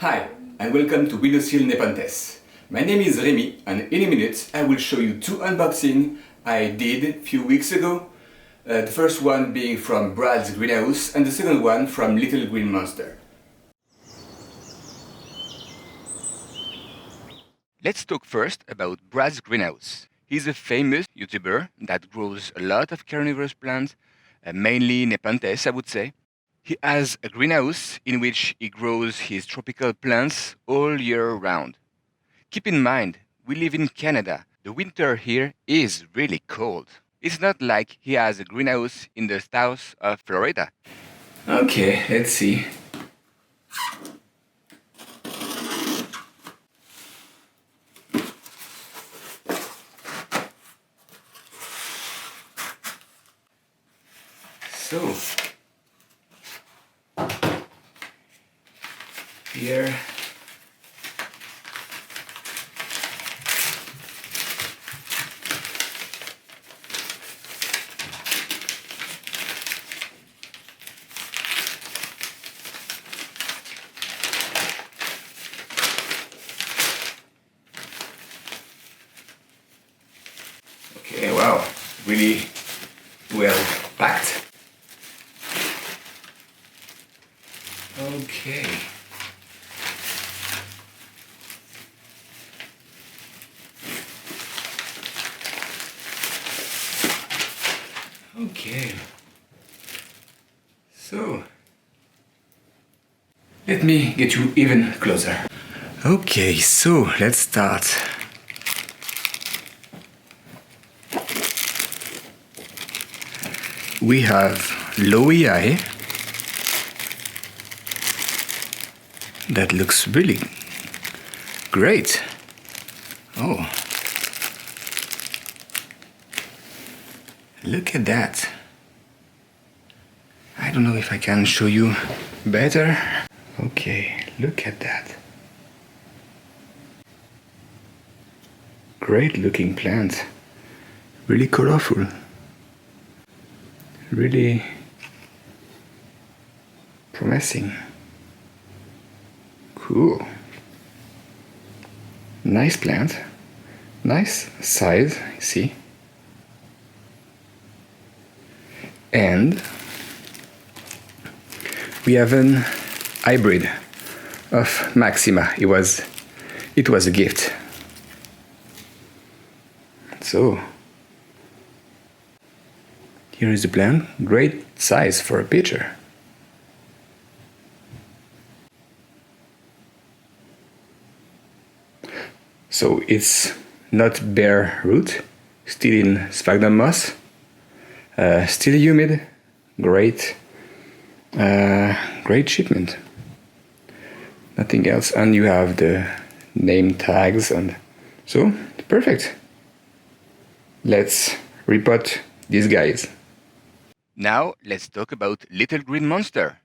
Hi, and welcome to Windowsill Nepenthes. My name is Remy, and in a minute I will show you two unboxings I did a few weeks ago. The first one being from Brad's greenhouse, and the second one from Little Green Monster. Let's talk first about Brad's greenhouse. He's a famous YouTuber that grows a lot of carnivorous plants, mainly Nepenthes, I would say. He has a greenhouse in which he grows his tropical plants all year round. Keep in mind, we live in Canada. The winter here is really cold. It's not like he has a greenhouse in the south of Florida. Okay, let's see. So, here okay, wow, really well packed. Okay. Okay. So, let me get you even closer. Okay, so let's start. We have WiFi. That looks really great. Oh, look at that. I don't know if I can show you better. Okay, look at that. Great looking plant. Really colorful. Really promising. Cool. Nice plant. Nice size, see? And we have an hybrid of Maxima. It was a gift. So here is the plant. Great size for a pitcher. So it's not bare root, still in sphagnum moss, still humid, great shipment. Nothing else, and you have the name tags, and so perfect. Let's repot these guys. Now let's talk about Little Green Monster.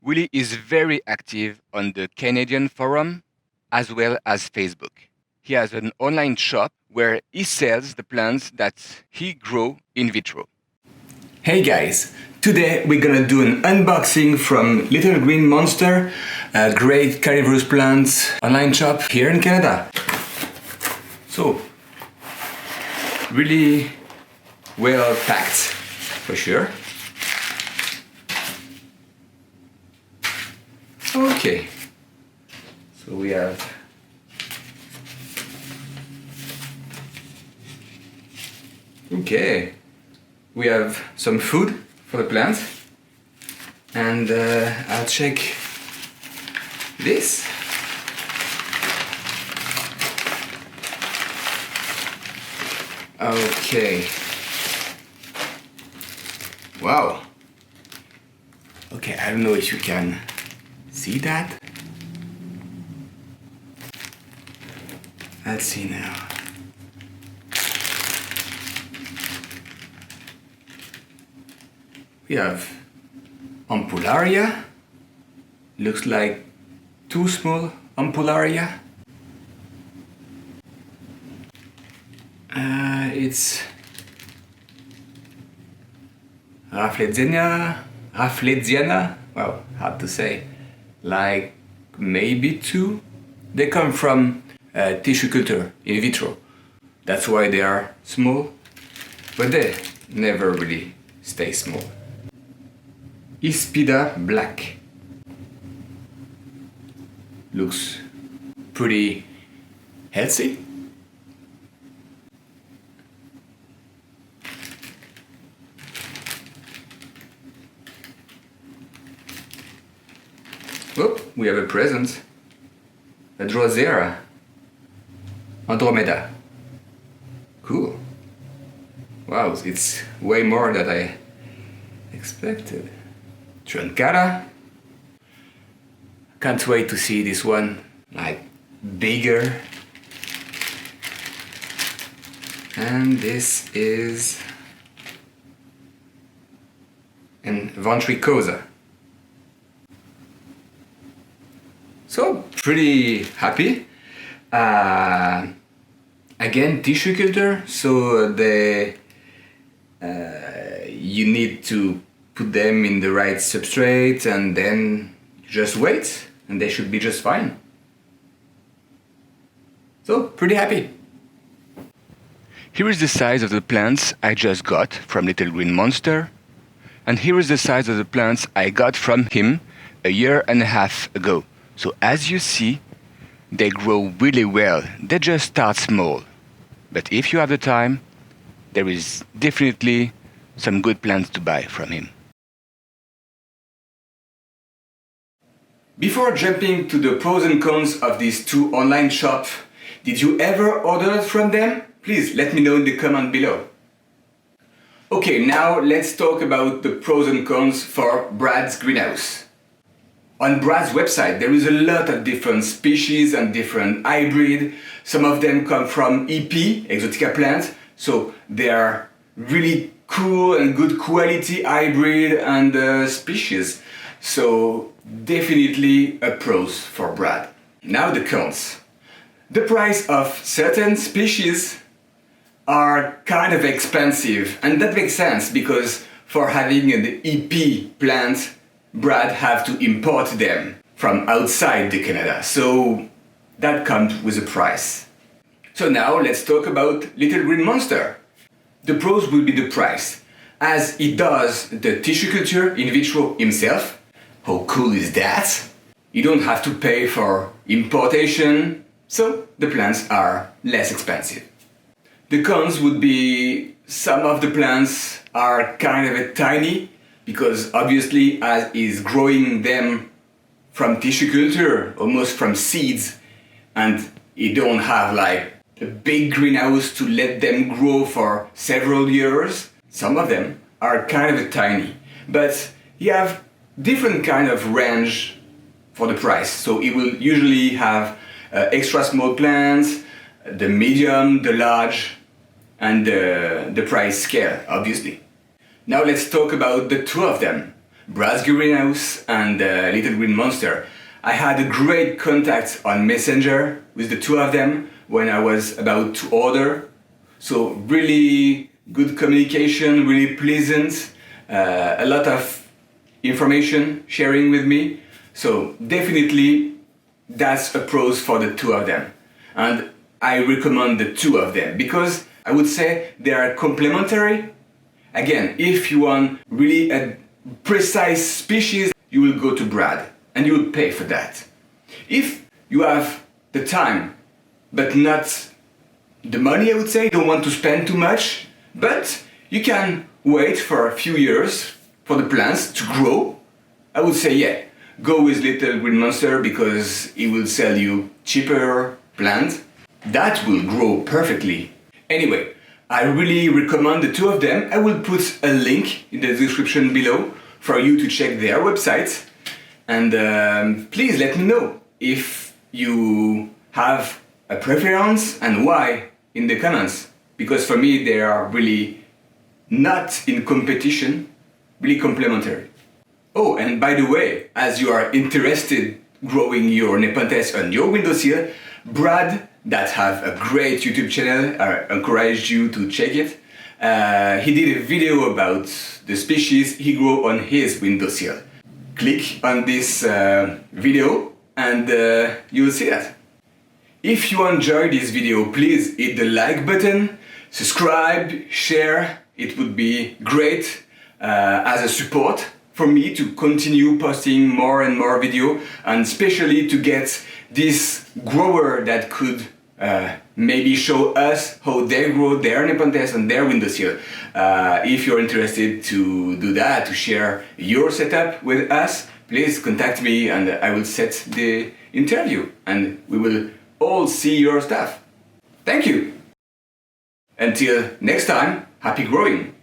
Willie is very active on the Canadian forum as well as Facebook. He has an online shop where he sells the plants that he grows in vitro. Hey guys, today we're gonna do an unboxing from Little Green Monster, a great carnivorous plants online shop here in Canada. So, really well packed, for sure. Okay, so we have we have some food for the plant, and I'll check this. Okay. Wow. Okay, I don't know if you can see that. Let's see now. We have ampullaria. Looks like two small ampullaria. It's Raffleziana, well, hard to say, like maybe 2. They come from tissue culture in vitro. That's why they are small, but they never really stay small. Ispida black. Looks pretty healthy. Oh, we have a present. A Drosera. Andromeda. Cool. Wow, it's way more than I expected. Truncata. Can't wait to see this one, like, bigger. And this is an Ventricosa. So, pretty happy. Again, tissue culture, so you need to put them in the right substrate and then just wait, and they should be just fine. So, pretty happy. Here is the size of the plants I just got from Little Green Monster, and here is the size of the plants I got from him a year and a half ago. So as you see, they grow really well. They just start small. But if you have the time, there is definitely some good plants to buy from him. Before jumping to the pros and cons of these 2 online shops, did you ever order from them? Please let me know in the comment below. Okay, now let's talk about the pros and cons for Brad's greenhouse. On Brad's website, there is a lot of different species and different hybrids. Some of them come from EP, Exotica plants, so they are really cool and good quality hybrid and species. So definitely a pros for Brad. Now the cons. The price of certain species are kind of expensive, and that makes sense because for having an EP plant, Brad have to import them from outside the Canada, so that comes with a price. So now let's talk about Little Green Monster. The pros will be the price, as he does the tissue culture in vitro himself. How cool is that? You don't have to pay for importation, so the plants are less expensive. The cons would be some of the plants are kind of tiny, because obviously as he's growing them from tissue culture, almost from seeds, and you don't have like a big greenhouse to let them grow for several years, some of them are kind of tiny. But you have different kind of range for the price. So you will usually have extra small plants, the medium, the large, and the price scale, obviously. Now let's talk about the 2 of them, Brad's greenhouse and Little Green Monster. I had a great contact on Messenger with the 2 of them when I was about to order. So really good communication, really pleasant, a lot of information sharing with me. So definitely that's a pros for the 2 of them. And I recommend the 2 of them because I would say they are complementary. Again, if you want really a precise species, you will go to Brad and you will pay for that. If you have the time, but not the money, I would say, you don't want to spend too much, but you can wait for a few years for the plants to grow, I would say, yeah, go with Little Green Monster because it will sell you cheaper plants that will grow perfectly. Anyway, I really recommend the 2 of them. I will put a link in the description below for you to check their websites. And please let me know if you have a preference and why in the comments. Because for me they are really not in competition, really complementary. Oh, and by the way, as you are interested growing your Nepenthes on your windowsill, Brad, that have a great YouTube channel, I encourage you to check it. He did a video about the species he grew on his windowsill. Click on this video and you'll see that. If you enjoyed this video, please hit the like button, subscribe, share. It would be great as a support for me to continue posting more and more video, and especially to get this grower that could maybe show us how they grow their Nepenthes and their Windowsill. If you're interested to do that, to share your setup with us, please contact me and I will set the interview and we will all see your stuff. Thank you! Until next time, happy growing!